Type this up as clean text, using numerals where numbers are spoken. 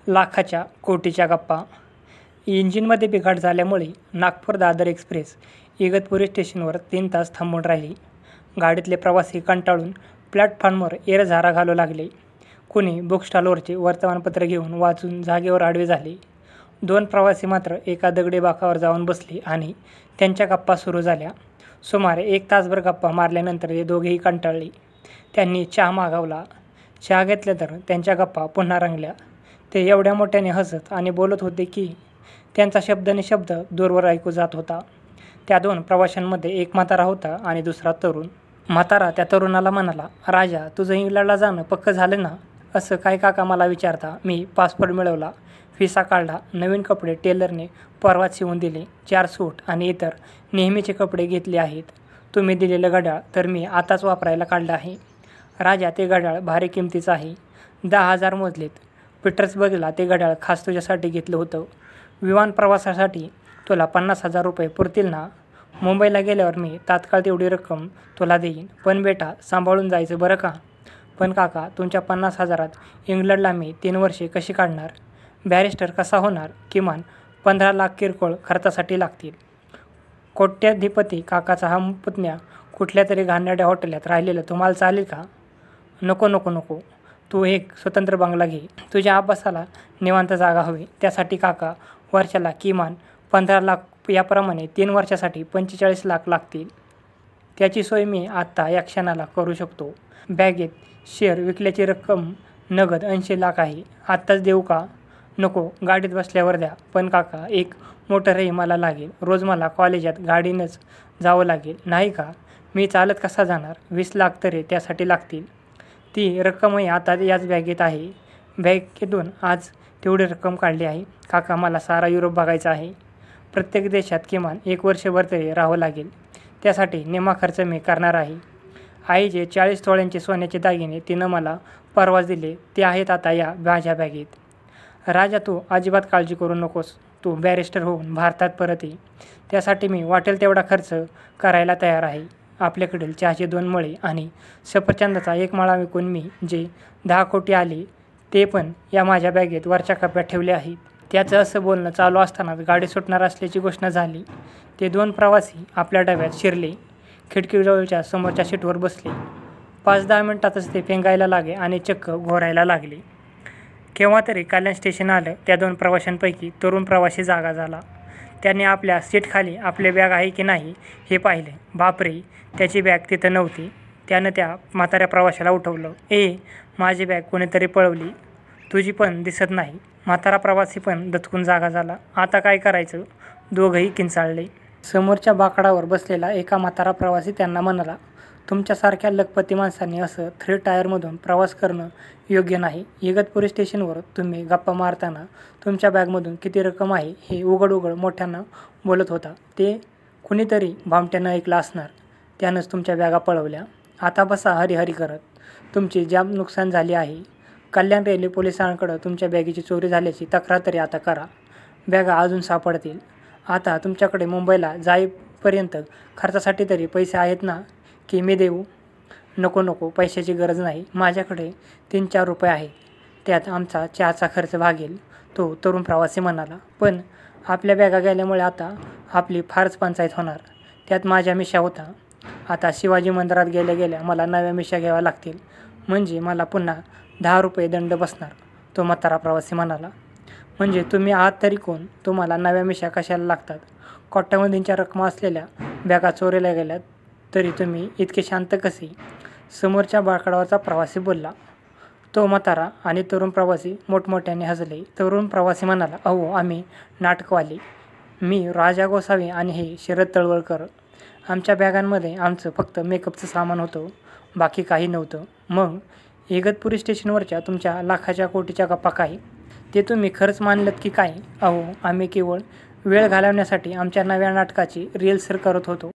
लाखाच्या कोटीच्या गप्पा. इंजिनमध्ये बिघाड झाल्यामुळे नागपूर दादर एक्सप्रेस इगतपुरी स्टेशनवर 3 तास थांबून राहिली. गाडीतले प्रवासी कंटाळून प्लॅटफॉर्मवर एरझारा घालू लागले. कुणी बुकस्टॉलवरचे वर्तमानपत्र घेऊन वाचून जागेवर आडवे झाले. 2 प्रवासी मात्र एका दगडी बाकावर जाऊन बसले आणि त्यांच्या गप्पा सुरू झाल्या. सुमारे 1 तासभर गप्पा मारल्यानंतर ते दोघेही कंटाळले. त्यांनी चहा मागवला. चहा घेतला तर त्यांच्या गप्पा पुन्हा रंगल्या. ते एवढ्या मोठ्याने हसत आणि बोलत होते की त्यांचा शब्द दूरवर ऐकू जात होता. त्या 2 प्रवाशांमध्ये एक म्हातारा होता आणि दुसरा तरुण. म्हातारा त्या तरुणाला म्हणाला, "राजा, तुझं इंग्लंडला जाणं पक्कं झालं ना?" "असं काय काका मला विचारता? मी पासपोर्ट मिळवला, व्हिसा काढला, नवीन कपडे टेलरने परवाच शिवून दिले, 4 सूट आणि इतर नेहमीचे कपडे घेतले आहेत. तुम्ही दिलेलं घड्याळ तर मी आताच वापरायला काढलं आहे." "राजा, ते घड्याळ भारी किमतीचं आहे. 10,000 मोजलेत. पीटर्सबर्गला ते घड्याळ खास तुझ्यासाठी घेतलं होतं. विमान प्रवासासाठी तुला 50,000 रुपये पुरतील ना? मुंबईला गेल्यावर मी तात्काळ तेवढी रक्कम तुला देईन. पण बेटा, सांभाळून जायचं बरं का?" "पण काका, तुमच्या 50,000त इंग्लंडला मी 3 वर्षे कशी काढणार? बॅरिस्टर कसा होणार? किमान 15 लाख किरकोळ खर्चासाठी लागतील." "कोट्याधिपती काकाचा हा पुतण्या कुठल्या तरी घाणेरड्या हॉटेलात राहिलेलं तुम्हाला चालेल का?" "नको नको नको. तू एक स्वतंत्र बंगला घे. तुझ्या अभ्यासाला निवांत जागा हवी. त्यासाठी काका वर्षाला किमान 15 लाख, याप्रमाणे 3 वर्षासाठी 45 लाख लागतील. त्याची सोय मी आत्ता या क्षणाला करू शकतो. बॅगेत शेअर विकल्याची रक्कम नगद 80 लाख आहे. आत्ताच देऊ का?" "नको, गाडीत बसल्यावर द्या." "पण काका, एक मोटरही मला लागेल. रोज मला कॉलेजात गाडीनंच जावं लागेल, नाही का? मी चालत कसा जाणार? 20 लाख तरी त्यासाठी लागतील." "ती रक्कमही आता याच बॅगेत आहे." बॅगेतून आज तेवढी रक्कम काढली आहे. "काका, मला सारा युरोप बघायचा आहे. प्रत्येक देशात किमान 1 वर्षभर तरी राहावं लागेल. त्यासाठी निम्मा खर्च मी करणार आहे." आईचे 40 तोळ्यांचे सोन्याचे दागिने तिनं मला परवाच दिले. ते आहेत आता या माझ्या बॅगेत. "राजा, तू अजिबात काळजी करू नकोस. तू बॅरिस्टर होऊन भारतात परत ये. त्यासाठी मी वाटेल तेवढा खर्च करायला तयार आहे." आपल्याकडील चहाचे 2 मळे आणि सफरचंदाचा 1 मळा विकून मी जे 10 कोटी आले ते पण या माझ्या बॅगेत वरच्या कप्प्यात ठेवले आहेत. त्याचं असं बोलणं चालू असतानाच गाडी सुटणार असल्याची घोषणा झाली. ते 2 प्रवासी आपल्या डब्यात शिरले. खिडकीजवळच्या समोरच्या सीटवर बसले. 5-10 मिनिटातच ते पेंगायला लागले आणि चक्क घोरायला लागले. केव्हा तरी कल्याण स्टेशन आलं. त्या 2 प्रवाशांपैकी तरुण प्रवासी जागा झाला. त्याने आपल्या सीटखाली आपली बॅग आहे की नाही हे पाहिले. बापरे, त्याची बॅग तिथं नव्हती. त्यानं त्या म्हाताऱ्या प्रवाशाला उठवलं. "ए, माझी बॅग कोणीतरी पळवली. तुझी पण दिसत नाही." म्हातारा प्रवासी पण दचकून जागा झाला. आता काय करायचं? दोघंही किंचाळले. समोरच्या बाकडावर बसलेला एका म्हातारा प्रवासी त्यांना म्हणाला, "तुमच्यासारख्या लखपती माणसांनी असं 3 टायरमधून प्रवास करणं योग्य नाही. इगतपुरी स्टेशनवर तुम्ही गप्पा मारताना तुमच्या बॅगमधून किती रक्कम आहे हे उघड मोठ्यानं बोलत होता. ते कुणीतरी भामट्यानं ऐकलं असणार. त्यानंच तुमच्या बॅगा पळवल्या. आता बसा हरी करत. तुमची जाम नुकसान झाली आहे. कल्याण रेल्वे पोलिसांकडं तुमच्या बॅगेची चोरी झाल्याची तक्रार तरी आता करा. बॅगा अजून सापडतील. आता तुमच्याकडे मुंबईला जाईपर्यंत खर्चासाठी तरी पैसे आहेत ना, की मी देऊ?" "नको नको, पैशाची गरज नाही. माझ्याकडे 3-4 रुपये आहेत. त्यात आमचा चहाचा खर्च भागेल." तो तरुण प्रवासी म्हणाला. "पण आपल्या बॅगा गेल्यामुळे आता आपली फारच पंचाईत होणार. त्यात माझ्या मिशा होता. आता शिवाजी मंदिरात गेल्या मला नव्या मिशा घ्याव्या लागतील. म्हणजे मला पुन्हा 10 रुपये दंड बसणार." तो म्हातारा प्रवासी म्हणाला. "म्हणजे तुम्ही आहात तरी कोण? तुम्हाला नव्या मिशा कशाला लागतात? कोट्यावधींच्या रकमा असलेल्या बॅगा चोरीला गेल्या तरी तुम्ही इतके शांत कसे?" समोरच्या बाकडावरचा प्रवासी बोलला. तो म्हातारा आणि तरुण प्रवासी मोठमोठ्याने हसले. तरुण प्रवासी म्हणाला, "अहो, आम्ही नाटकवाले. मी राजा गोसावी आणि हे शरद तळवलकर. आमच्या बॅगांमध्ये आमचं फक्त मेकअपचं सामान होतं. बाकी काही नव्हतं." "मग इगतपुरी स्टेशनवरच्या तुमच्या लाखाच्या कोटीच्या गप्पा काय? ते तुम्ही खरंच मानलत की काय?" "अहो, आम्ही केवळ वेळ घालवण्यासाठी आमच्या नव्या नाटकाची रिहर्सल करत होतो."